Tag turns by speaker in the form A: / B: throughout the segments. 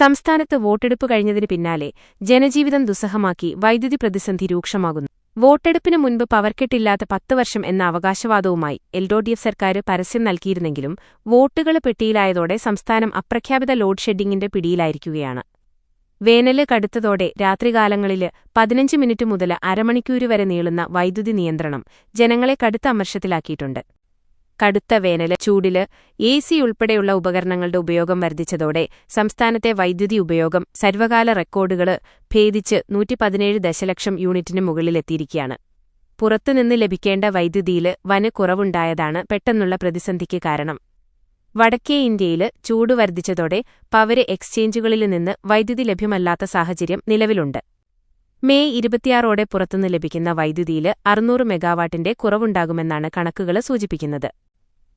A: സംസ്ഥാനത്ത് വോട്ടെടുപ്പ് കഴിഞ്ഞതിന് പിന്നാലെ ജനജീവിതം ദുസ്സഹമാക്കി വൈദ്യുതി പ്രതിസന്ധി രൂക്ഷമാകുന്നു. വോട്ടെടുപ്പിന് മുൻപ് പവർക്കെട്ടില്ലാത്ത 10 വർഷം എന്ന അവകാശവാദവുമായി എൽ.ഡി.എഫ് സർക്കാർ പരസ്യം നൽകിയിരുന്നെങ്കിലും വോട്ടുകൾ പെട്ടിയിലായതോടെ സംസ്ഥാനം അപ്രഖ്യാപിത ലോഡ് ഷെഡിങ്ങിന്റെ പിടിയിലായിരിക്കുകയാണ്. വേനല് കടുത്തതോടെ രാത്രികാലങ്ങളിൽ 15 മിനിറ്റ് മുതൽ അരമണിക്കൂർ വരെ നീളുന്ന വൈദ്യുതി നിയന്ത്രണം ജനങ്ങളെ കടുത്ത അമർഷത്തിലാക്കിയിട്ടുണ്ട്. കടുത്ത വേനല് ചൂടില് എ.സി. ഉൾപ്പെടെയുള്ള ഉപകരണങ്ങളുടെ ഉപയോഗം വർദ്ധിച്ചതോടെ സംസ്ഥാനത്തെ വൈദ്യുതി ഉപയോഗം സർവകാല റെക്കോർഡുകൾ ഭേദിച്ച് 117 ദശലക്ഷം യൂണിറ്റിന് മുകളിലെത്തിയിരിക്കുകയാണ്. പുറത്തുനിന്ന് ലഭിക്കേണ്ട വൈദ്യുതിയിൽ വൻ കുറവുണ്ടായതാണ് പെട്ടെന്നുള്ള പ്രതിസന്ധിക്ക് കാരണം. വടക്കേ ഇന്ത്യയിൽ ചൂട് വർദ്ധിച്ചതോടെ പവർ എക്സ്ചേഞ്ചുകളിൽ നിന്ന് വൈദ്യുതി ലഭ്യമല്ലാത്ത സാഹചര്യം നിലവിലുണ്ട്. മെയ് 26ഓടെ പുറത്തുനിന്ന് ലഭിക്കുന്ന വൈദ്യുതിയിൽ 600 മെഗാവാട്ടിന്റെ കുറവുണ്ടാകുമെന്നാണ് കണക്കുകൾ സൂചിപ്പിക്കുന്നത്.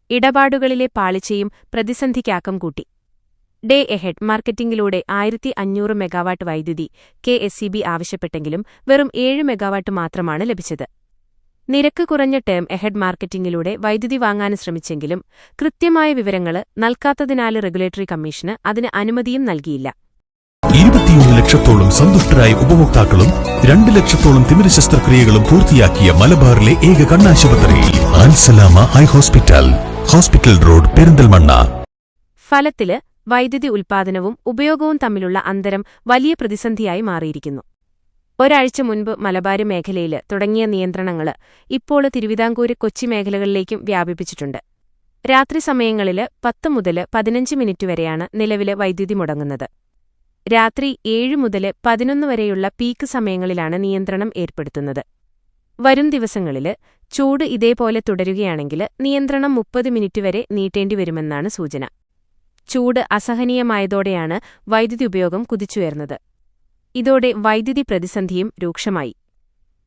A: ഇടപാടുകളിലെ പാളിച്ചയും പ്രതിസന്ധിക്കാക്കം കൂട്ടി. ഡേ എഹെഡ് മാർക്കറ്റിംഗിലൂടെ 1500 മെഗാവാട്ട് വൈദ്യുതി കെ.എസ്.ഇ.ബി. ആവശ്യപ്പെട്ടെങ്കിലും വെറും 7 മെഗാവാട്ട് മാത്രമാണ് ലഭിച്ചത്. നിരക്ക് കുറഞ്ഞ ടേം എഹെഡ് മാർക്കറ്റിംഗിലൂടെ വൈദ്യുതി വാങ്ങാൻ ശ്രമിച്ചെങ്കിലും കൃത്യമായ വിവരങ്ങൾ നൽകാത്തതിനാൽ റെഗുലേറ്ററി കമ്മീഷന് അതിന് അനുമതിയും നൽകിയില്ല.
B: 21 ലക്ഷത്തോളം സന്തുഷ്ടരായ ഉപഭോക്താക്കളും 2 ലക്ഷത്തോളം തിമിര ശസ്ത്രക്രിയകളും പൂർത്തിയാക്കിയ മലബാറിലെ ഏക കണ്ണാശുപത്രി Al Salama eye hospital, hospital road, Perinthalmanna.
A: ഫലത്തില് വൈദ്യുതി ഉൽപ്പാദനവും ഉപയോഗവും തമ്മിലുള്ള അന്തരം വലിയ പ്രതിസന്ധിയായി മാറിയിരിക്കുന്നു. ഒരാഴ്ച മുൻപ് മലബാർ മേഖലയിൽ തുടങ്ങിയ നിയന്ത്രണങ്ങൾ ഇപ്പോൾ തിരുവിതാംകൂർ, കൊച്ചി മേഖലകളിലേക്കും വ്യാപിപ്പിച്ചിട്ടുണ്ട്. രാത്രി സമയങ്ങളിൽ 10 മുതൽ 15 മിനിറ്റ് വരെയാണ് നിലവിലെ വൈദ്യുതി മുടങ്ങുന്നത്. രാത്രി 7 മുതൽ 11 വരെയുള്ള പീക്ക് സമയങ്ങളിലാണ് നിയന്ത്രണം ഏർപ്പെടുത്തുന്നത്. വരും ദിവസങ്ങളിൽ ചൂട് ഇതേപോലെ തുടരുകയാണെങ്കിൽ നിയന്ത്രണം 30 മിനിറ്റ് വരെ നീട്ടേണ്ടിവരുമെന്നാണ് സൂചന. ചൂട് അസഹനീയമായതോടെയാണ് വൈദ്യുതി ഉപയോഗം കുതിച്ചുയർന്നത്. ഇതോടെ വൈദ്യുതി പ്രതിസന്ധിയും രൂക്ഷമായി.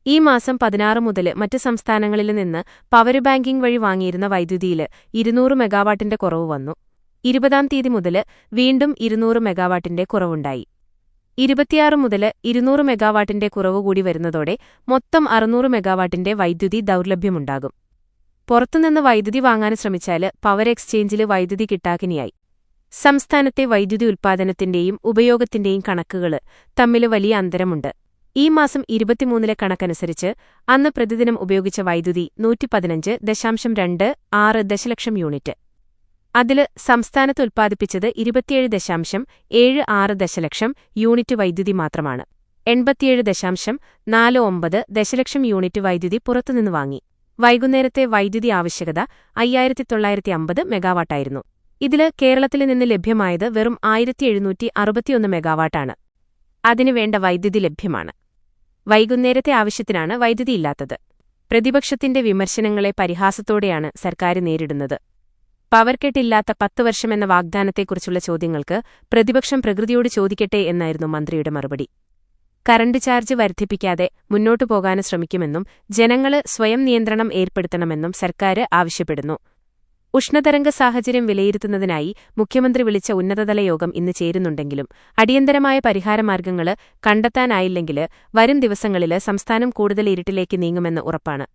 A: ഈ മാസം 16 മുതൽ മറ്റ് സംസ്ഥാനങ്ങളിൽ നിന്ന് പവർ ബാങ്കിംഗ് വഴി വാങ്ങിയിരുന്ന വൈദ്യുതിയിൽ 200 മെഗാവാട്ടിന്റെ കുറവ് വന്നു. 20-ാം തീയതി മുതൽ വീണ്ടും 200 മെഗാവാട്ടിന്റെ കുറവുണ്ടായി. 26 മുതൽ 200 മെഗാവാട്ടിന്റെ കുറവ് കൂടി വരുന്നതോടെ മൊത്തം 600 മെഗാവാട്ടിന്റെ വൈദ്യുതി ദൗർലഭ്യമുണ്ടാകും. പുറത്തുനിന്ന് വൈദ്യുതി വാങ്ങാൻ ശ്രമിച്ചാൽ പവർ എക്സ്ചേഞ്ചിൽ വൈദ്യുതി കിട്ടാക്കിനിയായി. സംസ്ഥാനത്തെ വൈദ്യുതി ഉൽപ്പാദനത്തിന്റെയും ഉപയോഗത്തിന്റെയും കണക്കുകൾ തമ്മിൽ വലിയ അന്തരമുണ്ട്. ഈ മാസം 23-ലെ കണക്കനുസരിച്ച് അന്ന് പ്രതിദിനം ഉപയോഗിച്ച വൈദ്യുതി 115.26 ദശലക്ഷം യൂണിറ്റ്. അതിൽ സംസ്ഥാനത്ത് ഉൽപ്പാദിപ്പിച്ചത് 27.76 ദശലക്ഷം യൂണിറ്റ് വൈദ്യുതി മാത്രമാണ്. 87.49 ദശലക്ഷം യൂണിറ്റ് വൈദ്യുതി പുറത്തുനിന്ന് വാങ്ങി. വൈകുന്നേരത്തെ വൈദ്യുതി ആവശ്യകത 5950 മെഗാവാട്ടായിരുന്നു. ഇതിൽ കേരളത്തിൽ നിന്ന് ലഭ്യമായത് വെറും 1761 മെഗാവാട്ടാണ്. അതിനുവേണ്ട വൈദ്യുതി ലഭ്യമാണ്. വൈകുന്നേരത്തെ ആവശ്യത്തിനാണ് വൈദ്യുതി ഇല്ലാത്തത്. പ്രതിപക്ഷത്തിന്റെ വിമർശനങ്ങളെ പരിഹാസത്തോടെയാണ് സർക്കാർ നേരിടുന്നത്. പവർക്കെട്ടില്ലാത്ത 10 വർഷമെന്ന വാഗ്ദാനത്തെക്കുറിച്ചുള്ള ചോദ്യങ്ങൾക്ക് പ്രതിപക്ഷം പ്രകൃതിയോട് ചോദിക്കട്ടെ എന്നായിരുന്നു മന്ത്രിയുടെ മറുപടി. കറന്റ് ചാർജ് വർദ്ധിപ്പിക്കാതെ മുന്നോട്ടു പോകാൻ ശ്രമിക്കുമെന്നും ജനങ്ങൾ സ്വയം നിയന്ത്രണം ഏർപ്പെടുത്തണമെന്നും സർക്കാർ ആവശ്യപ്പെടുന്നു. ഉഷ്ണതരംഗ സാഹചര്യം വിലയിരുത്തുന്നതിനായി മുഖ്യമന്ത്രി വിളിച്ച ഉന്നതതല യോഗം ഇന്ന് ചേരുന്നുണ്ടെങ്കിലും അടിയന്തരമായ പരിഹാരമാർഗ്ഗങ്ങൾ കണ്ടെത്താനായില്ലെങ്കിൽ വരും ദിവസങ്ങളിൽ സംസ്ഥാനം കൂടുതൽ ഇരുട്ടിലേക്ക് നീങ്ങുമെന്ന് ഉറപ്പാണ്.